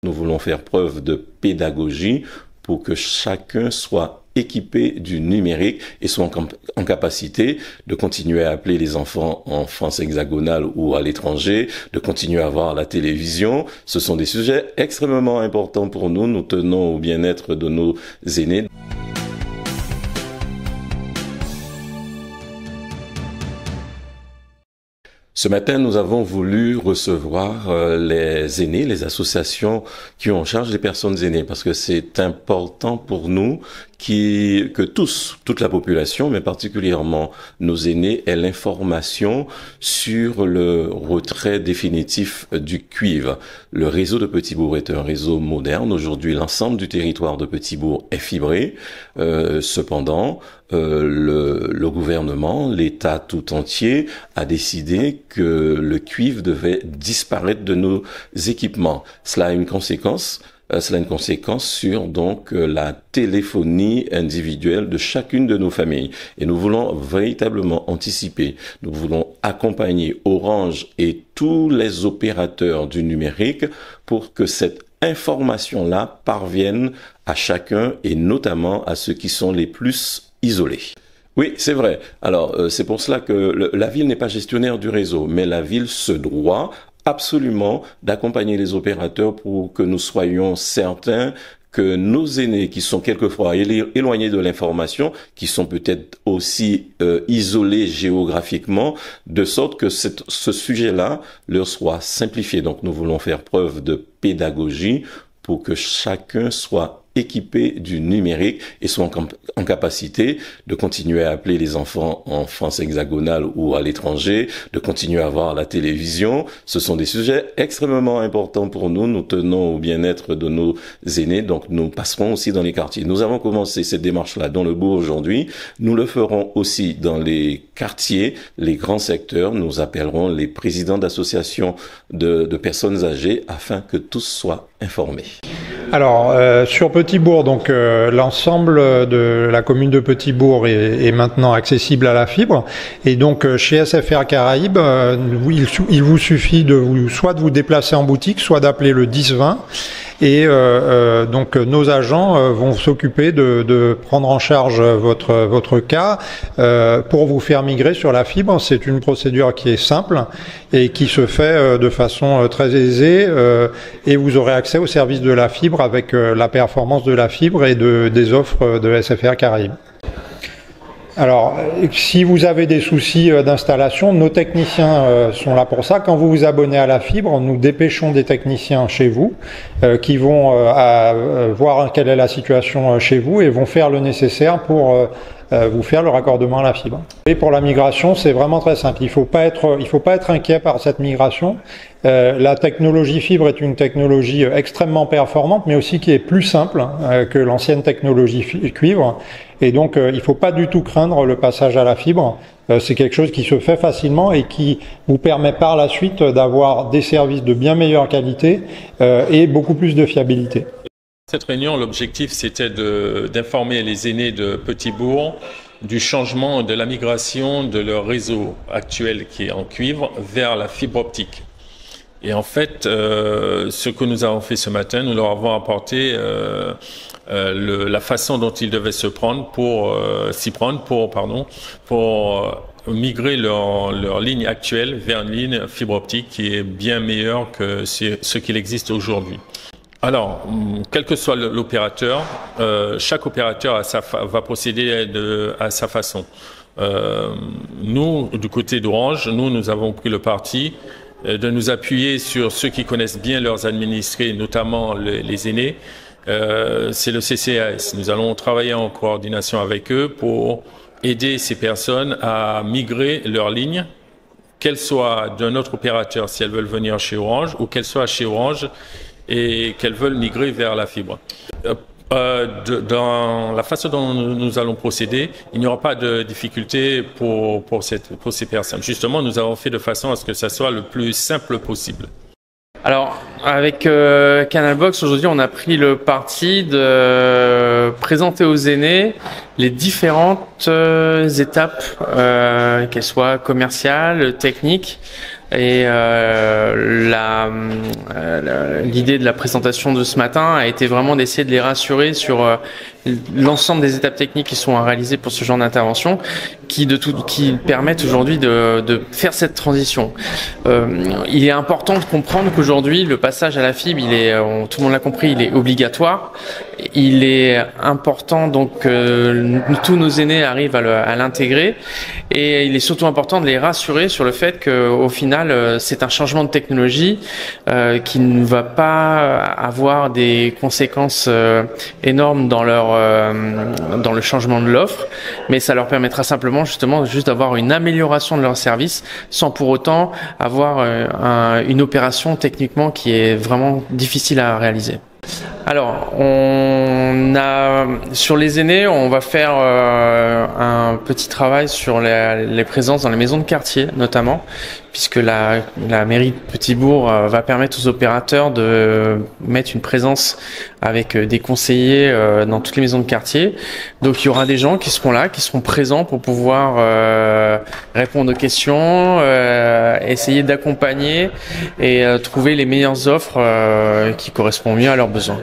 Nous voulons faire preuve de pédagogie pour que chacun soit équipé du numérique et soit en capacité de continuer à appeler les enfants en France hexagonale ou à l'étranger, de continuer à voir la télévision. Ce sont des sujets extrêmement importants pour nous. Nous tenons au bien-être de nos aînés. Ce matin, nous avons voulu recevoir les aînés, les associations qui ont en charge des personnes aînées, parce que c'est important pour nous que toute la population, mais particulièrement nos aînés, aient l'information sur le retrait définitif du cuivre. Le réseau de Petit-Bourg est un réseau moderne. Aujourd'hui, l'ensemble du territoire de Petit-Bourg est fibré. Cependant, le gouvernement, l'État tout entier, a décidé que le cuivre devait disparaître de nos équipements. Cela a une conséquence sur donc la téléphonie individuelle de chacune de nos familles. Et nous voulons véritablement anticiper. Nous voulons accompagner Orange et tous les opérateurs du numérique pour que cette information-là parvienne à chacun et notamment à ceux qui sont les plus isolés. Oui, c'est vrai. Alors, c'est pour cela que la ville n'est pas gestionnaire du réseau, mais la ville se doit absolument d'accompagner les opérateurs pour que nous soyons certains que nos aînés qui sont quelquefois éloignés de l'information, qui sont peut-être aussi isolés géographiquement, de sorte que ce sujet-là leur soit simplifié. Donc nous voulons faire preuve de pédagogie pour que chacun soit équipé du numérique et soit en capacité de continuer à appeler les enfants en France hexagonale ou à l'étranger, de continuer à voir la télévision. Ce sont des sujets extrêmement importants pour nous. Nous tenons au bien-être de nos aînés, donc nous passerons aussi dans les quartiers. Nous avons commencé cette démarche-là dans le bourg aujourd'hui. Nous le ferons aussi dans les quartiers, les grands secteurs. Nous appellerons les présidents d'associations de personnes âgées afin que tous soient informés. Alors, sur Petit-Bourg, donc l'ensemble de la commune de Petit-Bourg est maintenant accessible à la fibre. Et donc, chez SFR Caraïbes, il vous suffit soit de vous déplacer en boutique, soit d'appeler le 10-20. Et donc nos agents vont s'occuper de prendre en charge votre cas pour vous faire migrer sur la fibre. C'est une procédure qui est simple et qui se fait de façon très aisée et vous aurez accès au service de la fibre avec la performance de la fibre et des offres de SFR Caraïbes. Alors, si vous avez des soucis d'installation, nos techniciens sont là pour ça. Quand vous vous abonnez à la fibre, nous dépêchons des techniciens chez vous qui vont voir quelle est la situation chez vous et vont faire le nécessaire pour vous faire le raccordement à la fibre. Et pour la migration, c'est vraiment très simple. Il faut pas être inquiet par cette migration. La technologie fibre est une technologie extrêmement performante, mais aussi qui est plus simple que l'ancienne technologie cuivre. Et donc, il ne faut pas du tout craindre le passage à la fibre. C'est quelque chose qui se fait facilement et qui vous permet par la suite d'avoir des services de bien meilleure qualité et beaucoup plus de fiabilité. Cette réunion, l'objectif, c'était d'informer les aînés de Petit-Bourg du changement de la migration de leur réseau actuel qui est en cuivre vers la fibre optique. Et en fait, ce que nous avons fait ce matin, nous leur avons apporté la façon dont ils devaient s'y prendre pour migrer leur ligne actuelle vers une ligne fibre optique qui est bien meilleure que ce qu'il existe aujourd'hui. Alors, quel que soit l'opérateur, chaque opérateur va procéder à sa façon. Nous, du côté d'Orange, nous avons pris le parti de nous appuyer sur ceux qui connaissent bien leurs administrés, notamment les aînés. C'est le CCAS. Nous allons travailler en coordination avec eux pour aider ces personnes à migrer leur ligne, qu'elles soient d'un autre opérateur si elles veulent venir chez Orange ou qu'elles soient chez Orange et qu'elles veulent migrer vers la fibre. Dans la façon dont nous allons procéder, il n'y aura pas de difficulté pour ces personnes. Justement, nous avons fait de façon à ce que ça soit le plus simple possible. Alors, avec Canalbox, aujourd'hui, on a pris le parti de présenter aux aînés les différentes étapes, qu'elles soient commerciales, techniques, Et l'idée de la présentation de ce matin a été vraiment d'essayer de les rassurer sur l'ensemble des étapes techniques qui sont à réaliser pour ce genre d'intervention, qui permettent aujourd'hui de faire cette transition. Il est important de comprendre qu'aujourd'hui le passage à la fibre, tout le monde l'a compris, il est obligatoire. Il est important donc que tous nos aînés arrivent à l'intégrer, et il est surtout important de les rassurer sur le fait qu'au final c'est un changement de technologie qui ne va pas avoir des conséquences énormes dans le changement de l'offre, mais ça leur permettra simplement justement juste d'avoir une amélioration de leur service sans pour autant avoir une opération techniquement qui est vraiment difficile à réaliser. Alors, sur les aînés, on va faire un petit travail sur les présences dans les maisons de quartier, notamment, puisque la mairie de Petit-Bourg va permettre aux opérateurs de mettre une présence avec des conseillers dans toutes les maisons de quartier. Donc, il y aura des gens qui seront là, qui seront présents pour pouvoir répondre aux questions, essayer d'accompagner et trouver les meilleures offres qui correspondent mieux à leurs besoins.